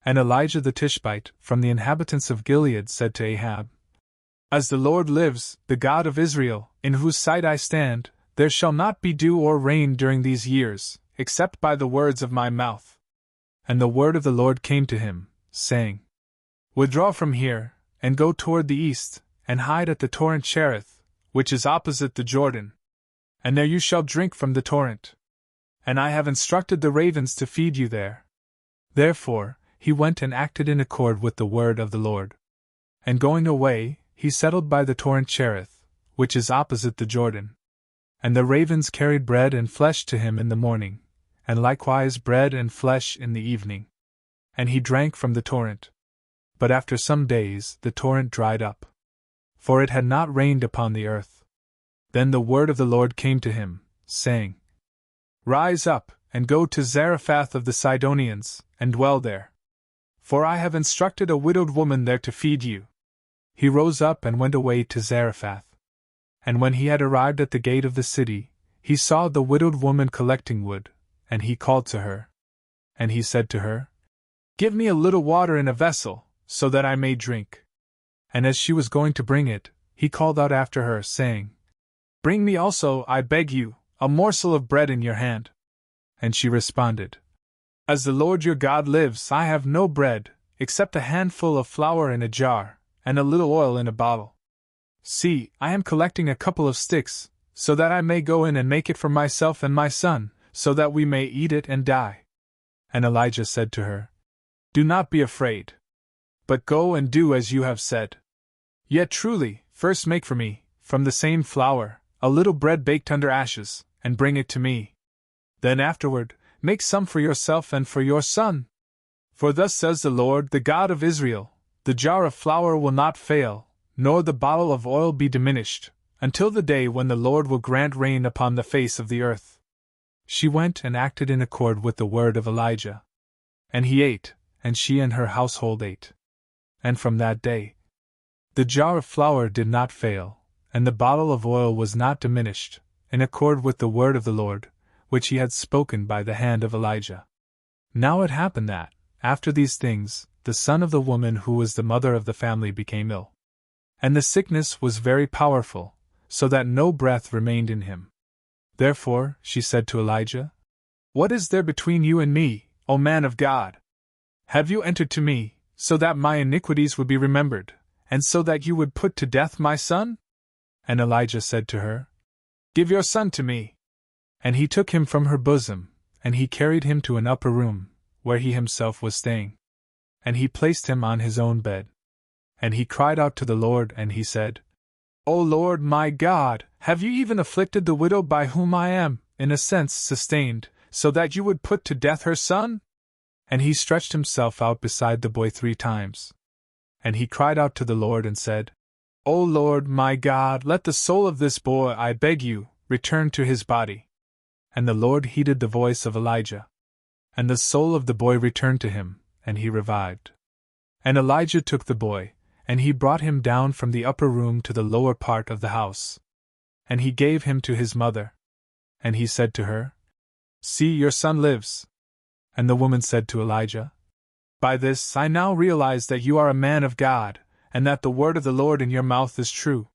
And Elijah the Tishbite, from the inhabitants of Gilead, said to Ahab, As the Lord lives, the God of Israel, in whose sight I stand, there shall not be dew or rain during these years, except by the words of my mouth. And the word of the Lord came to him, saying, Withdraw from here, and go toward the east, and hide at the torrent Cherith, which is opposite the Jordan. And there you shall drink from the torrent. And I have instructed the ravens to feed you there. Therefore, he went and acted in accord with the word of the Lord. And going away, he settled by the torrent Cherith, which is opposite the Jordan. And the ravens carried bread and flesh to him in the morning, and likewise bread and flesh in the evening. And he drank from the torrent. But after some days the torrent dried up, for it had not rained upon the earth. Then the word of the Lord came to him, saying, Rise up, and go to Zarephath of the Sidonians, and dwell there. For I have instructed a widowed woman there to feed you. He rose up and went away to Zarephath. And when he had arrived at the gate of the city, he saw the widowed woman collecting wood, and he called to her. And he said to her, Give me a little water in a vessel, so that I may drink. And as she was going to bring it, he called out after her, saying, Bring me also, I beg you, a morsel of bread in your hand. And she responded, As the Lord your God lives, I have no bread, except a handful of flour in a jar, and a little oil in a bottle. See, I am collecting a couple of sticks, so that I may go in and make it for myself and my son, so that we may eat it and die. And Elijah said to her, Do not be afraid, but go and do as you have said. Yet truly, first make for me, from the same flour, a little bread baked under ashes, and bring it to me. Then afterward, make some for yourself and for your son. For thus says the Lord, the God of Israel, the jar of flour will not fail, nor the bottle of oil be diminished, until the day when the Lord will grant rain upon the face of the earth. She went and acted in accord with the word of Elijah. And he ate, and she and her household ate. And from that day, the jar of flour did not fail, and the bottle of oil was not diminished, in accord with the word of the Lord, which he had spoken by the hand of Elijah. Now it happened that, after these things, the son of the woman who was the mother of the family became ill. And the sickness was very powerful, so that no breath remained in him. Therefore, she said to Elijah, What is there between you and me, O man of God? Have you entered to me, so that my iniquities would be remembered, and so that you would put to death my son? And Elijah said to her, Give your son to me. And he took him from her bosom, and he carried him to an upper room, where he himself was staying. And he placed him on his own bed. And he cried out to the Lord, and he said, O Lord my God, have you even afflicted the widow by whom I am, in a sense, sustained, so that you would put to death her son? And he stretched himself out beside the boy 3 times. And he cried out to the Lord and said, O Lord my God, let the soul of this boy, I beg you, return to his body. And the Lord heeded the voice of Elijah. And the soul of the boy returned to him, and he revived. And Elijah took the boy, and he brought him down from the upper room to the lower part of the house. And he gave him to his mother. And he said to her, See, your son lives. And the woman said to Elijah, By this I now realize that you are a man of God, and that the word of the Lord in your mouth is true.